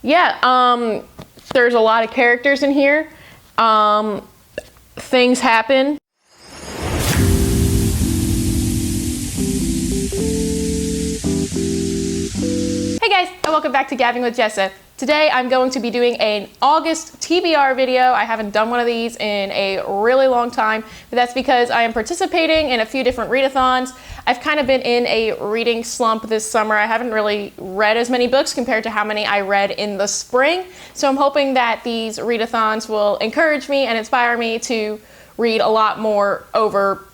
Yeah, there's a lot of characters in here. Things happen. Hey guys, and welcome back to Gabbing with Jessa. Today I'm going to be doing an August TBR video. I haven't done one of these in a really long time, but that's because I am participating in a few different readathons. I've kind of been in a reading slump this summer. I haven't really read as many books compared to how many I read in the spring. So I'm hoping that these readathons will encourage me and inspire me to read a lot more over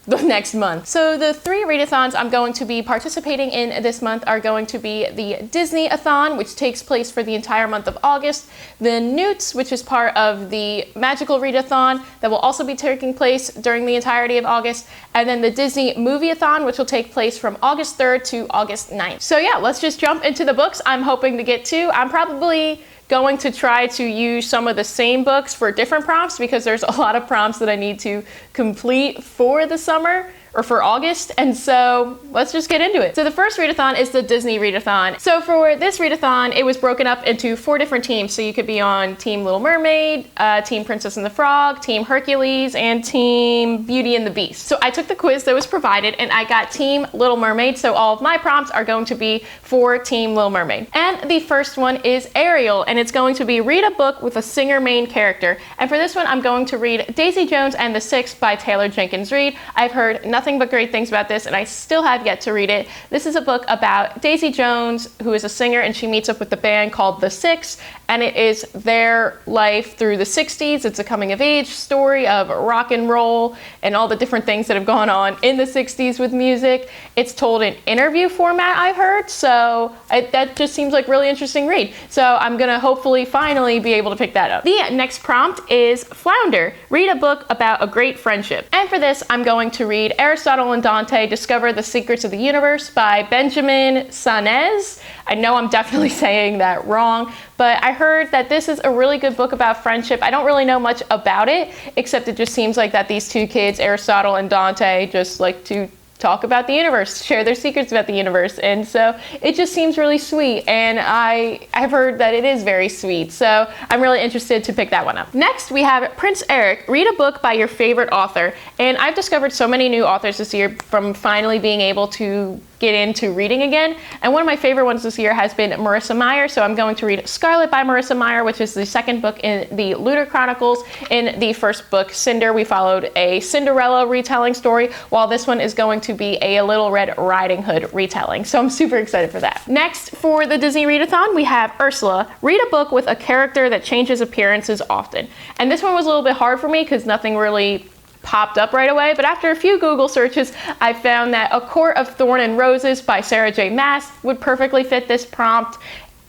the next month. So the three readathons I'm going to be participating in this month are going to be the Disney-A-Thon, which takes place for the entire month of August, the N.E.W.T.s, which is part of the Magical Readathon that will also be taking place during the entirety of August, and then the Disneymovieathon, which will take place from August 3rd to August 9th. So yeah, let's just jump into the books I'm hoping to get to. I'm probably going to try to use some of the same books for different prompts because there's a lot of prompts that I need to complete for the summer or for August, and so let's just get into it. So the first readathon is the Disney readathon. So for this readathon, it was broken up into 4 different teams. So you could be on Team Little Mermaid, Team Princess and the Frog, Team Hercules, and Team Beauty and the Beast. So I took the quiz that was provided and I got Team Little Mermaid, so all of my prompts are going to be for Team Little Mermaid. And the first one is Ariel, and it's going to be read a book with a singer main character. And for this one, I'm going to read Daisy Jones and the Six by Taylor Jenkins Reid. I've heard nothing but great things about this, and I still have yet to read it. This is a book about Daisy Jones, who is a singer, and she meets up with the band called The Six, and it is their life through the 60s. It's a coming-of-age story of rock and roll and all the different things that have gone on in the 60s with music. It's told in interview format, I've heard, so that just seems like really interesting read. So I'm gonna hopefully finally be able to pick that up. The next prompt is Flounder. Read a book about a great friendship. And for this, I'm going to read Aristotle and Dante Discover the Secrets of the Universe by Benjamin Saenz. I know I'm definitely saying that wrong, but I heard that this is a really good book about friendship. I don't really know much about it, except it just seems like that these two kids, Aristotle and Dante, just like to talk about the universe, share their secrets about the universe, and so it just seems really sweet, and I've heard that it is very sweet, so I'm really interested to pick that one up. Next, we have Prince Eric. Read a book by your favorite author, and I've discovered so many new authors this year from finally being able to get into reading again, and one of my favorite ones this year has been Marissa Meyer, so I'm going to read Scarlet by Marissa Meyer, which is the second book in the Looter Chronicles. In the first book, Cinder, we followed a Cinderella retelling story, while this one is going to be a Little Red Riding Hood retelling, so I'm super excited for that. Next, for the Disney Readathon, we have Ursula. Read a book with a character that changes appearances often, and this one was a little bit hard for me because nothing really popped up right away, but after a few Google searches, I found that A Court of Thorn and Roses by Sarah J. Maas would perfectly fit this prompt.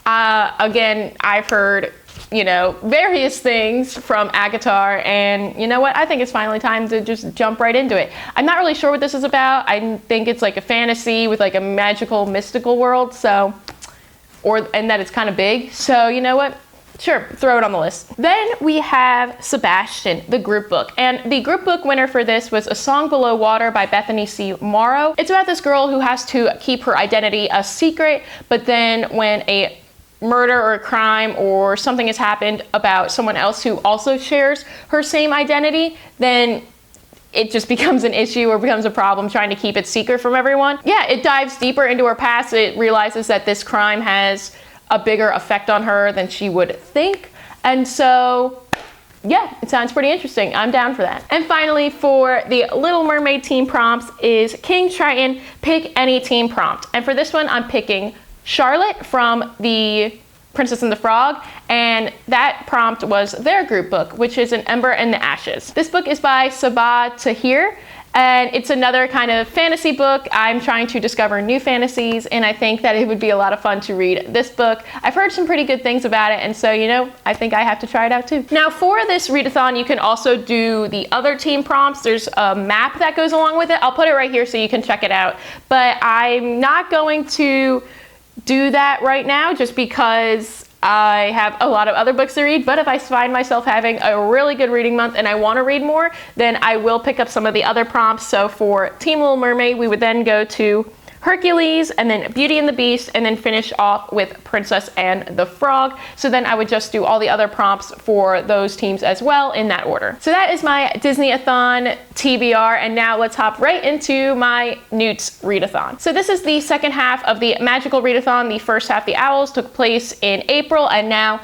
Again, I've heard, various things from Agatar, and you know what? I think it's finally time to just jump right into it. I'm not really sure what this is about. I think it's like a fantasy with like a magical, mystical world, and that it's kind of big. So you know what? Sure, throw it on the list. Then we have Sebastian, the group book. And the group book winner for this was A Song Below Water by Bethany C. Morrow. It's about this girl who has to keep her identity a secret, but then when a murder or a crime or something has happened about someone else who also shares her same identity, then it just becomes an issue or becomes a problem trying to keep it secret from everyone. Yeah, it dives deeper into her past. It realizes that this crime has a bigger effect on her than she would think. And so, yeah, it sounds pretty interesting. I'm down for that. And finally, for the Little Mermaid team prompts is King Triton, pick any team prompt. And for this one, I'm picking Charlotte from the Princess and the Frog, and that prompt was their group book, which is An Ember in the Ashes. This book is by Sabaa Tahir, and it's another kind of fantasy book. I'm trying to discover new fantasies, and I think that it would be a lot of fun to read this book. I've heard some pretty good things about it, and so, I think I have to try it out too. Now, for this readathon, you can also do the other team prompts. There's a map that goes along with it. I'll put it right here so you can check it out, but I'm not going to do that right now just because I have a lot of other books to read, but if I find myself having a really good reading month and I want to read more, then I will pick up some of the other prompts. So for Team Little Mermaid, we would then go to Hercules, and then Beauty and the Beast, and then finish off with Princess and the Frog. So then I would just do all the other prompts for those teams as well in that order. So that is my Disney-A-Thon TBR, and now let's hop right into my N.E.W.T.s Readathon. So this is the second half of the Magical Readathon. The first half, the Owls, took place in April, and now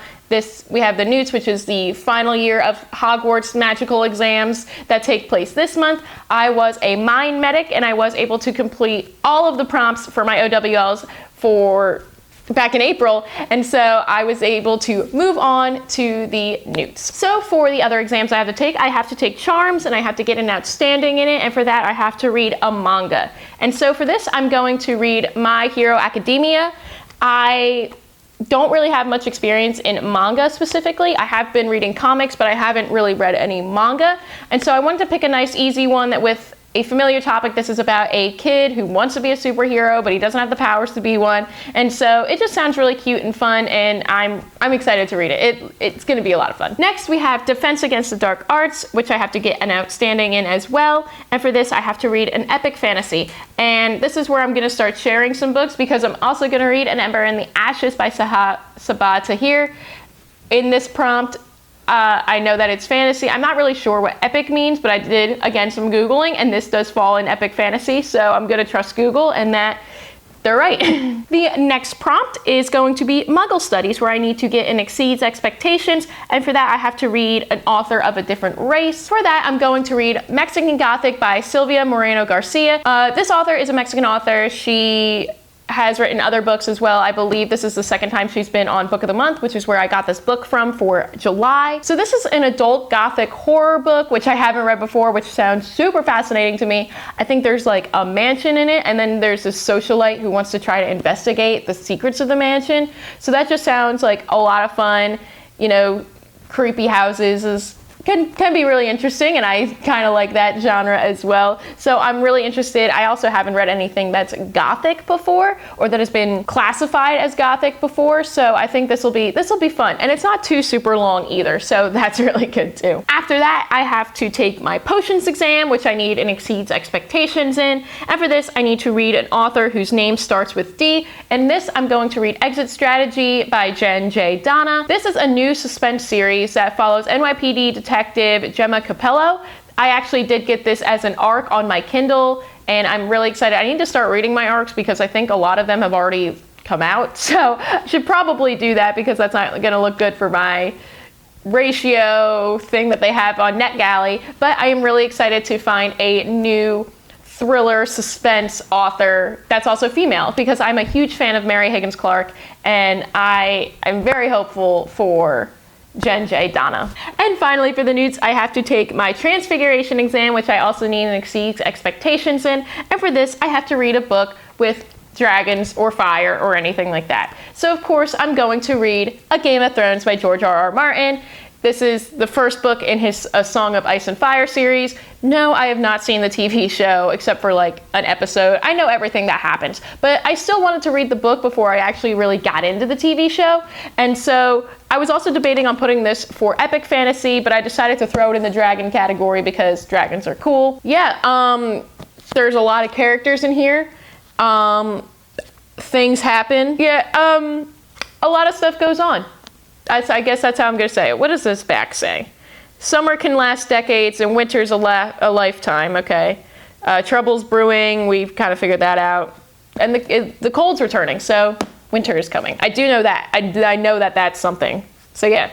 we have the N.E.W.T.s, which is the final year of Hogwarts magical exams that take place this month. I was a mind medic, and I was able to complete all of the prompts for my OWLs back in April, and so I was able to move on to the N.E.W.T.s. So for the other exams I have to take Charms, and I have to get an outstanding in it, and for that I have to read a manga. And so for this, I'm going to read My Hero Academia. I don't really have much experience in manga specifically. I have been reading comics, but I haven't really read any manga. And so I wanted to pick a nice easy one that with a familiar topic. This is about a kid who wants to be a superhero, but he doesn't have the powers to be one. And so it just sounds really cute and fun, and I'm excited to read it. It's gonna be a lot of fun. Next, we have Defense Against the Dark Arts, which I have to get an outstanding in as well. And for this, I have to read an epic fantasy. And this is where I'm gonna start sharing some books, because I'm also gonna read An Ember in the Ashes by Sabaa Tahir. In this prompt, I know that it's fantasy. I'm not really sure what epic means, but I did, again, some Googling, and this does fall in epic fantasy, so I'm gonna trust Google and that they're right. The next prompt is going to be Muggle Studies, where I need to get an Exceeds Expectations, and for that I have to read an author of a different race. For that, I'm going to read Mexican Gothic by Silvia Moreno-Garcia. This author is a Mexican author. She has written other books as well. I believe this is the second time she's been on Book of the Month, which is where I got this book from for July. So this is an adult Gothic horror book, which I haven't read before, which sounds super fascinating to me. I think there's like a mansion in it, and then there's this socialite who wants to try to investigate the secrets of the mansion. So that just sounds like a lot of fun. You know, creepy houses can be really interesting, and I kind of like that genre as well. So I'm really interested. I also haven't read anything that's Gothic before, or that has been classified as Gothic before, so I think this will be fun. And it's not too super long either, so that's really good too. After that, I have to take my Potions exam, which I need an Exceeds Expectations in, and for this I need to read an author whose name starts with D. And this, I'm going to read Exit Strategy by Danna. This is a new suspense series that follows NYPD detective Gemma Capello. I actually did get this as an ARC on my Kindle, and I'm really excited. I need to start reading my ARCs because I think a lot of them have already come out, so I should probably do that, because that's not gonna look good for my ratio thing that they have on NetGalley. But I am really excited to find a new thriller suspense author that's also female, because I'm a huge fan of Mary Higgins Clark, and I'm very hopeful for Danna. And finally, for the N.E.W.T.s, I have to take my Transfiguration exam, which I also need an Exceeds Expectations in, and for this I have to read a book with dragons or fire or anything like that. So of course I'm going to read A Game of Thrones by George R.R. Martin. This is the first book in his A Song of Ice and Fire series. No, I have not seen the TV show except for like an episode. I know everything that happens, but I still wanted to read the book before I actually really got into the TV show. And so I was also debating on putting this for epic fantasy, but I decided to throw it in the dragon category because dragons are cool. Yeah, there's a lot of characters in here. Things happen. Yeah, a lot of stuff goes on. I guess that's how I'm gonna say it. What does this back say? Summer can last decades and winter's a lifetime, okay. Trouble's brewing, we've kind of figured that out. And the cold's returning, so winter is coming. I do know that. I know that that's something. So yeah,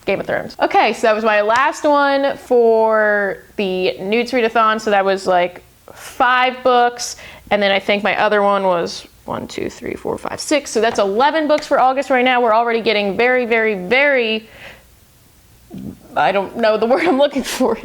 Game of Thrones. Okay, so that was my last one for the N.E.W.T.s Readathon. So that was like 5 books, and then I think my other one was 1, 2, 3, 4, 5, 6. So that's 11 books for August right now. We're already getting very, very, very, I don't know the word I'm looking for.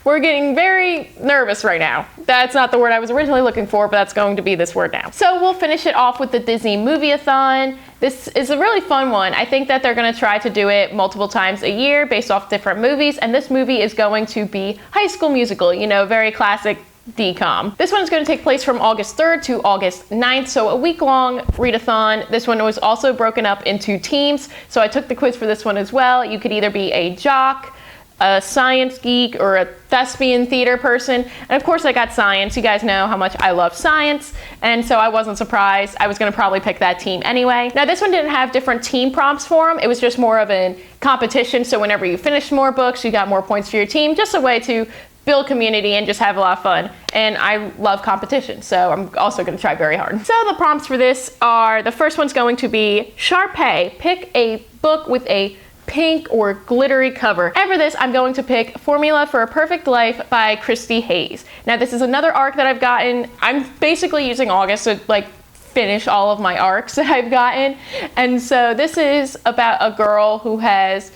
We're getting very nervous right now. That's not the word I was originally looking for, but that's going to be this word now. So we'll finish it off with the Disneymovieathon. This is a really fun one. I think that they're gonna try to do it multiple times a year based off different movies, and this movie is going to be High School Musical, you know, very classic DCOM. This one is going to take place from August 3rd to August 9th, so a week-long readathon. This one was also broken up into teams, so I took the quiz for this one as well. You could either be a jock, a science geek or a thespian theater person. And of course I got science. You guys know how much I love science. And so I wasn't surprised. I was gonna probably pick that team anyway. Now this one didn't have different team prompts for them. It was just more of a competition. So whenever you finished more books, you got more points for your team. Just a way to build community and just have a lot of fun. And I love competition, so I'm also gonna try very hard. So the prompts for this are, the first one's going to be Sharpay, pick a book with a pink or glittery cover. And for this, I'm going to pick Formula for a Perfect Life by Christy Hayes. Now this is another arc that I've gotten. I'm basically using August to like finish all of my arcs that I've gotten. And so this is about a girl who has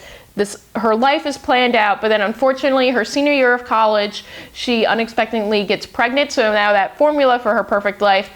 her life is planned out, but then unfortunately her senior year of college, she unexpectedly gets pregnant. So now that formula for her perfect life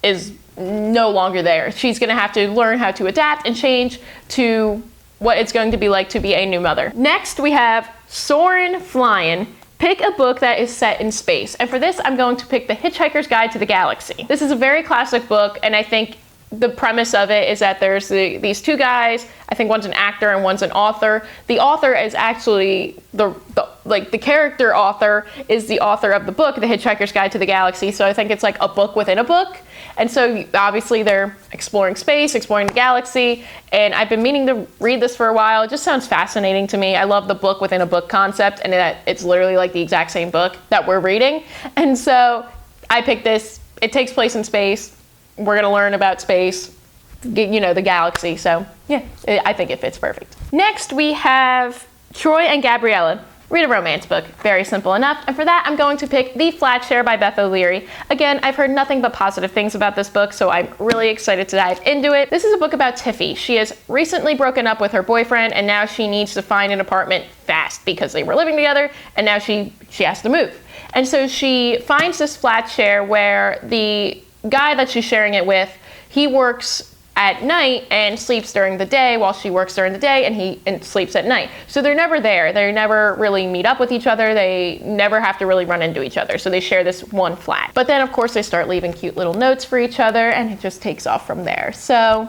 is no longer there. She's gonna have to learn how to adapt and change to what it's going to be like to be a new mother. Next, we have Soarin' Flyin'. Pick a book that is set in space. And for this, I'm going to pick The Hitchhiker's Guide to the Galaxy. This is a very classic book, and I think the premise of it is that there's these two guys, I think one's an actor and one's an author. The author is actually, the character author is the author of the book, The Hitchhiker's Guide to the Galaxy, so I think it's like a book within a book. And so obviously they're exploring space, exploring the galaxy, and I've been meaning to read this for a while. It just sounds fascinating to me. I love the book within a book concept, and that it's literally like the exact same book that we're reading. And so I picked this. It takes place in space. We're gonna learn about space, you know, the galaxy, so yeah, I think it fits perfect. Next, we have Troy and Gabriella. Read a romance book, very simple enough, and for that, I'm going to pick The Flat Share by Beth Alire. Again, I've heard nothing but positive things about this book, so I'm really excited to dive into it. This is a book about Tiffy. She has recently broken up with her boyfriend, and now she needs to find an apartment fast because they were living together, and now she has to move. And so she finds this flat share where the guy that she's sharing it with, he works at night and sleeps during the day while she works during the day, and he sleeps at night. So they're never there. They never really meet up with each other. They never have to really run into each other. So they share this one flat. But then of course they start leaving cute little notes for each other, and it just takes off from there. So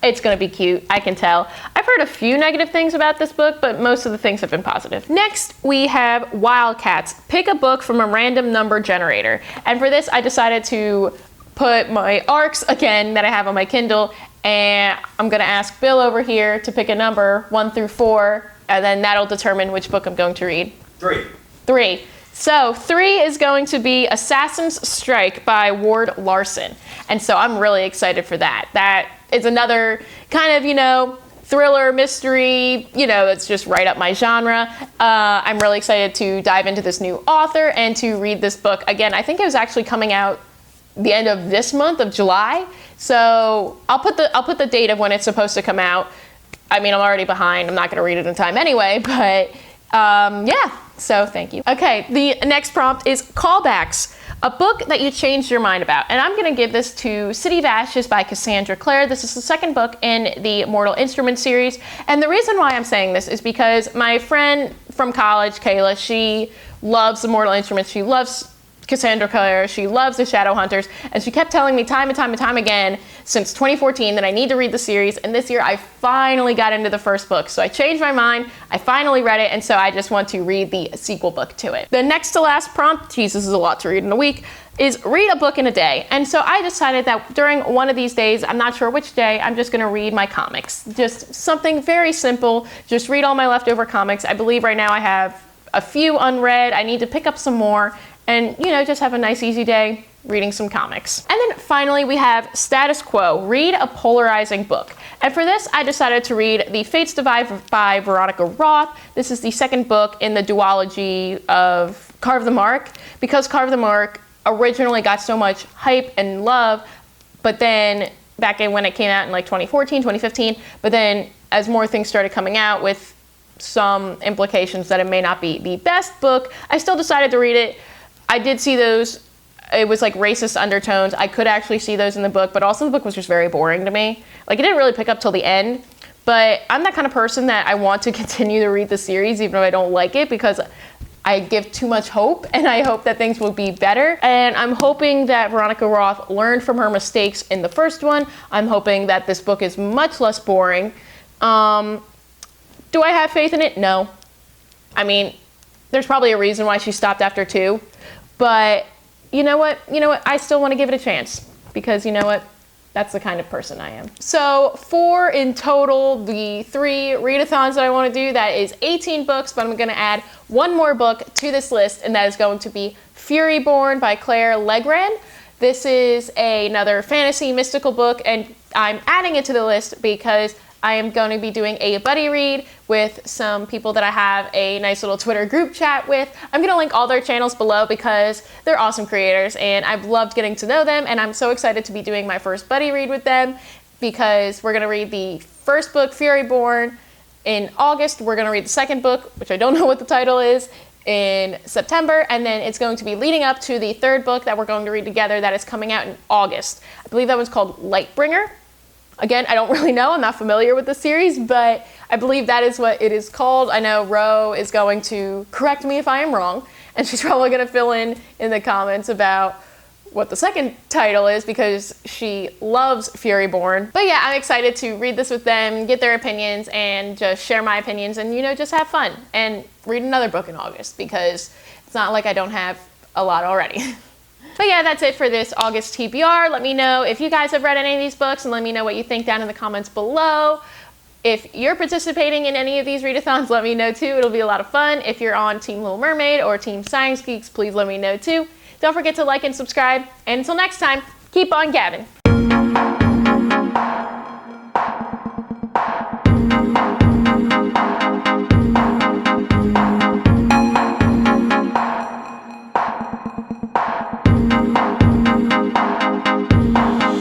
it's gonna be cute, I can tell. I've heard a few negative things about this book, but most of the things have been positive. Next, we have Wildcats. Pick a book from a random number generator. And for this, I decided to put my arcs again that I have on my Kindle, and I'm gonna ask Bill over here to pick a number 1 through 4, and then that'll determine which book I'm going to read. 3. So 3 is going to be Assassin's Strike by Ward Larson. And so I'm really excited for that. That is another kind of, you know, thriller, mystery, you know, it's just right up my genre. I'm really excited to dive into this new author and to read this book. Again, I think it was actually coming out the end of this month of July. So I'll put the date of when it's supposed to come out. I mean, I'm already behind. I'm not gonna read it in time anyway, but yeah, so thank you. Okay, the next prompt is Callbacks, a book that you changed your mind about. And I'm gonna give this to City of Ashes by Cassandra Clare. This is the second book in the Mortal Instruments series. And the reason why I'm saying this is because my friend from college, Kayla, she loves the Mortal Instruments. She loves Cassandra Clare, she loves the Shadowhunters, and she kept telling me time and time and time again since 2014 that I need to read the series, and this year I finally got into the first book. So I changed my mind, I finally read it, and so I just want to read the sequel book to it. The next to last prompt, geez, this is a lot to read in a week, is read a book in a day. And so I decided that during one of these days, I'm not sure which day, I'm just gonna read my comics. Just something very simple, just read all my leftover comics. I believe right now I have a few unread, I need to pick up some more, and, you know, just have a nice easy day reading some comics. And then finally we have Status Quo, read a polarizing book. And for this, I decided to read The Fates Divide by Veronica Roth. This is the second book in the duology of Carve the Mark, because Carve the Mark originally got so much hype and love, but then back in when it came out in like 2014, 2015, but then as more things started coming out with some implications that it may not be the best book, I still decided to read it. I did see those, it was like racist undertones. I could actually see those in the book, but also the book was just very boring to me. Like, it didn't really pick up till the end, but I'm that kind of person that I want to continue to read the series even though I don't like it, because I give too much hope, and I hope that things will be better. And I'm hoping that Veronica Roth learned from her mistakes in the first one. I'm hoping that this book is much less boring. Do I have faith in it? No. I mean, there's probably a reason why she stopped after 2, but you know what? I still want to give it a chance because you know what? That's the kind of person I am. So 4 in total, the 3 readathons that I want to do, that is 18 books, but I'm going to add 1 more book to this list, and that is going to be Furyborn by Claire Legrand. This is another fantasy mystical book, and I'm adding it to the list because I am going to be doing a buddy read with some people that I have a nice little Twitter group chat with. I'm going to link all their channels below because they're awesome creators and I've loved getting to know them, and I'm so excited to be doing my first buddy read with them because we're going to read the first book, Furyborn, in August. We're going to read the second book, which I don't know what the title is, in September, and then it's going to be leading up to the third book that we're going to read together that is coming out in August. I believe that one's called Lightbringer. Again, I don't really know. I'm not familiar with the series, but I believe that is what it is called. I know Ro is going to correct me if I am wrong, and she's probably going to fill in the comments about what the second title is because she loves Furyborn. But yeah, I'm excited to read this with them, get their opinions, and just share my opinions and, you know, just have fun and read another book in August because it's not like I don't have a lot already. But yeah, that's it for this August TBR. Let me know if you guys have read any of these books and let me know what you think down in the comments below. If you're participating in any of these readathons, let me know too. It'll be a lot of fun. If you're on Team Little Mermaid or Team Science Geeks, please let me know too. Don't forget to like and subscribe. And until next time, keep on gabbing.